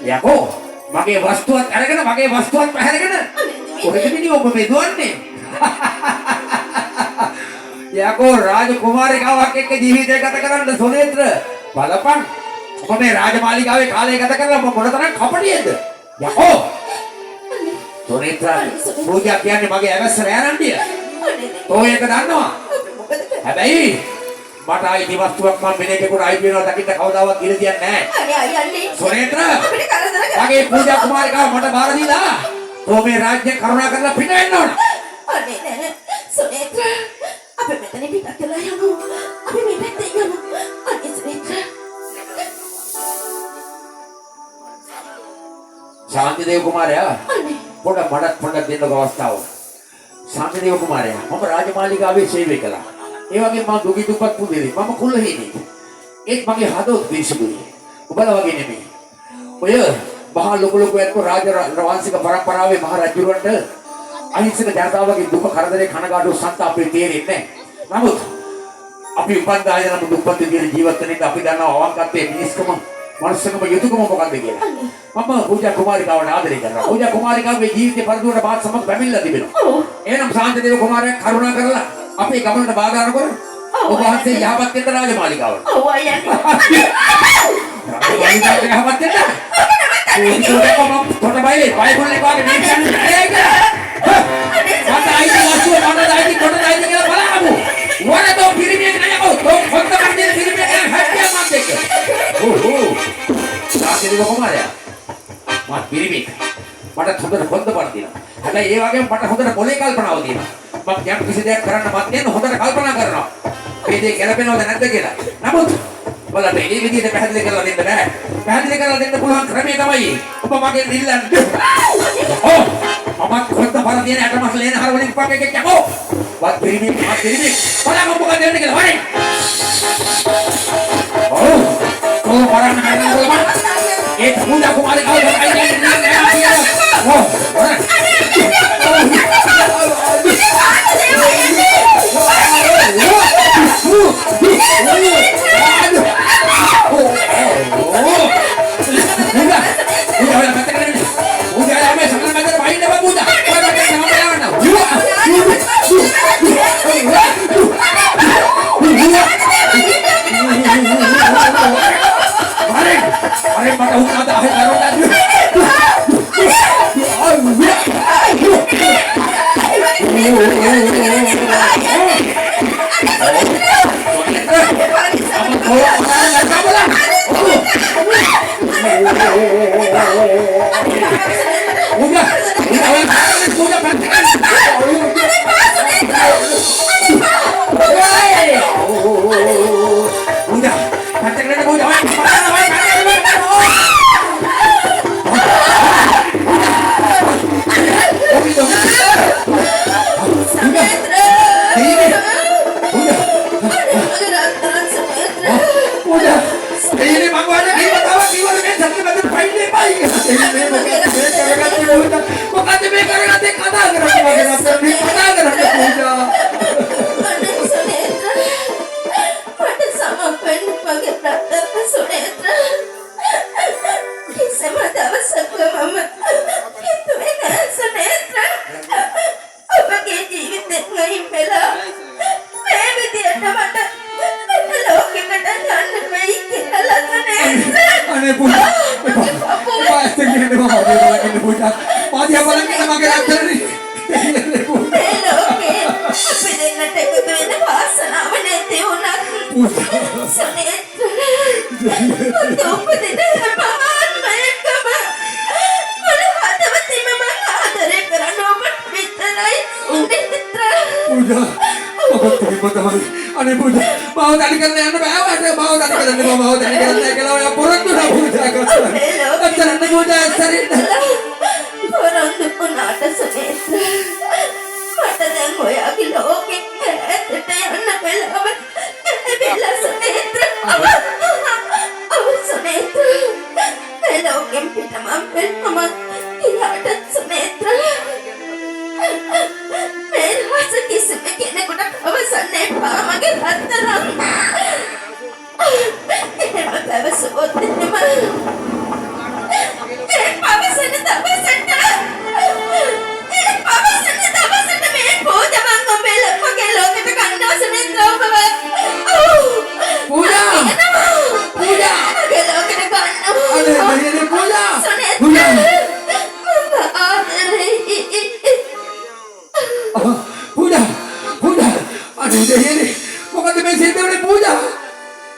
යකෝ මගේ වස්තුවත් අරගෙන මගේ වස්තුවත් පැහැරගෙන කොහෙද මිනිහ ඔබ මේ දුවන්නේ? යකෝ රාජකුමාරිකාවක් එක්ක ජීවිතය ගත කරන්න සොනේත්‍ර බලපන්. ඔබ මේ රාජමාලිගාවේ කාලය ගත කරලා ඔබ මොනතරම් කපටියෙක්ද? යකෝ සොනේත්‍ර පූජා කියන්නේ මගේ ඇවැස්ස රෑනන්ඩිය. ඔය එක දන්නවා. හැබැයි මට ආයි වස්තුවක් මම මෙලෙකට ආයි වෙනවා දකින්න කවදාවත් ඉර දියන්නේ නැහැ. අනේ අයියන්නේ. සොනේත්‍ර අපිට කරදර කරා. මගේ පූජා කුමාරිකාව මට බාර දීලා ඔබ මේ රාජ්‍ය කරුණා කරලා පිට වෙන්න ඕන. අනේ නෑ සොනේත්‍ර අපි මෙතන පිටත් වෙලා යමු. අපි මේ පැත්තේ යමු. අනේ සොනේත්‍ර. ශාන්තිදේව කුමාරයා පොඩක් දෙන්න අවස්ථාව. ශාන්තිදේව කුමාරයා මම රාජමාලිගාවේ සේවය කළා. ඒ වගේ මම දුගී දුප්පත් පුදේවි. මම කුලහේනේ. ඒත් මගේ හදවත පිරිසිදුයි. ඔබලා වගේ නෙමෙයි. ඔය මහා ලොකු ඇත්තෝ රාජවංශික පරම්පරාවේ මහ රජුරන්ට අහිංසක ජනතාවගේ දුක කරදරේ කනගාටු සංතාපේ තේරෙන්නේ නැහැ. නමුත් අපි උපන්දාය නම් දුප්පත් විදිහට ජීවත් වෙන එක අපි දන්නවා අවංකත්වයේ මිනිස්කම මනුස්සකම යුතුයකම මොකක්ද කියලා. මම පූජා කුමාරිකාවට ආදරය කරනවා. පූජා කුමාරිකාවේ ජීවිතේ පරිදුවට මාත් සමග පැමිණලා තිබෙනවා. එහෙනම් ශාන්තිදේව කුමාරයා කරුණා කරලා අපේ ගමනට බාධා නොකර ඔබ වහන්සේ යහපත් වෙන්න රාජමාලිගාවට. ඔව් අයියනේ. රාජමාලිගාවට යහපත් වෙන්න. තොට බයිලේ බයිබලේ වාගේ මේ කියන්නේ මට ආයිති වස්තුව මට ආයිති කොට ආයිති කියලා බලමු. වරදෝ පිරිමියෙක් නෑ. තෝ හොත්ත මන්දිර පිරිමියෙක් හැට්ටියක් මත් එක්ක. ශාන්තිදේව කුමාරයා මත් පිරිමියෙක්. මට හොඳට පඩ තියෙනවා. හැබැයි ඒ වගේම මට හොඳට පොලේ කල්පනාව තියෙනවා. මම යම් කිසි දෙයක් කරන්න මත් යන හොඳට කල්පනා කරනවා. මේ දේ ගැලපෙනවද නැද්ද කියලා. නමුත් බලන්න මේ විදිහට පැහැදිලි කරලා දෙන්න බෑ. පැහැදිලි කරලා දෙන්න පුළුවන් ක්‍රමය තමයි ඔබ මගෙන් ඉල්ලන්නේ. ඔව් මම කොහෙද බර තියෙන අටමස් ලේන හරවලින් පාකේ යකෝ. වත් පිරිමි බලන්න මොකද වෙන්නේ කියලා වරේ. ඔව් කොහොම කරන්න බලන්න. ඒ පූජා කුමාරිකාව අයියන්නේ නෑ. ඔව්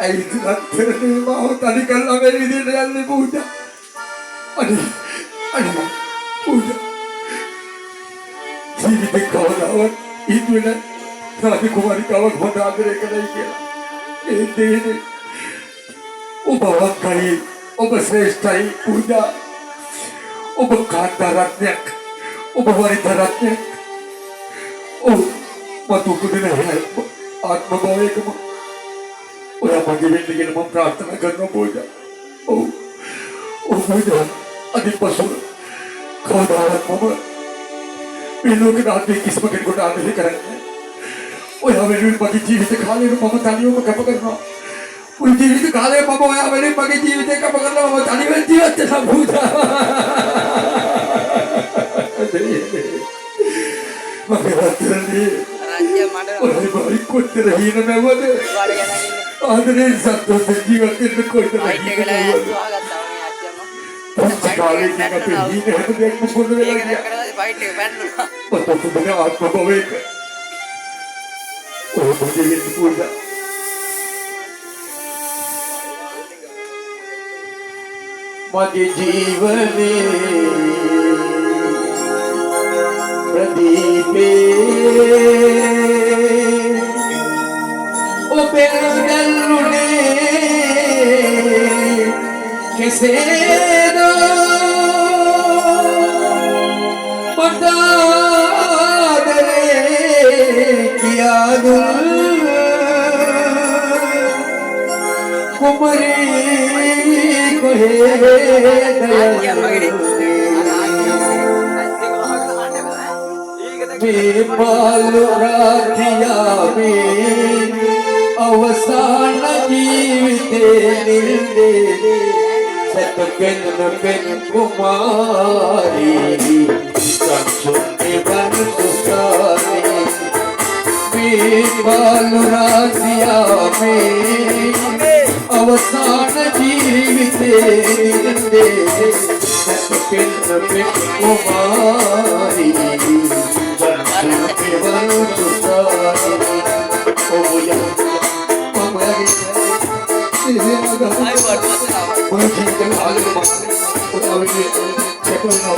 අයිතිරත්තරනේ මාව තනි කරලා මේ විදිහට යන්නේ පූජා. අනේ පූජා. ජීවිතේ කවදාවත් ඉදුවේ රාජකුමාරිකාවක් හොඳ ආදරය කරයි කියලා. ඒ දෙන්නේ ඔබ වක්කයි ඔබ ශ්‍රේෂ්ඨයි පූජා. ඔබ කාන්තාරත්නයක් ඔබ වරිතරත්නයක්. ඔව් මතු පුදුන ආත්ම භාවයකම ඔයා මගේ වෙන්න කියලා මම ප්‍රාර්ථනා කරනවා පූජා. ඔව් පූජා අදිපසු කවදාවත් මම මේ ලෝකෙට ආදී කිසිම කෙනෙකුට ආදරය කරන්නේ ඔයා වෙනුවෙන් මගේ ජීවිත කාලෙම මම තනියම කැප කරනවා. මුළු ජීවිත කාලෙම මම ඔයා වෙනුවෙන් මගේ ජීවිතේ කැප කරනවා. මම තනියම ජීවත් වෙනවා පූජා. මගේ රත්තරනේ රාජ්‍ය මඩ ඔය බයි කොච්චර හීන නැවද ආදරේ සතුට ජීවත් වෙන්න කොයිද ෆයිට් එක ගලා ඇස්වාගත්තා වගේ අච්චම කාලේ කියන අපේ හීන හැමදේම මොකද වෙලා ඒක ගියා. කරලා ෆයිට් එක පැන්නුනා පොතපොතේ ආත්ම භවයක ඔය මොකද පූජා. මගේ ජීවනේ ප්‍රදීපේ ඔබේ දැල්ුනේ කෙසේද පතාදරේ කියාදුල් කුමරී කොහේ රාජ්‍ය මගේ මේ පාලු රාතියාවේ අවසාන ජීවිතේ නිල්දේ සැතපෙන් කුමාරී සංසුන්ති වන්සුසානේ මේ පාලු රාතියාවේ අවසාන ජීවිතේ නිල්දේ සැතපෙන් කුමාරී I want to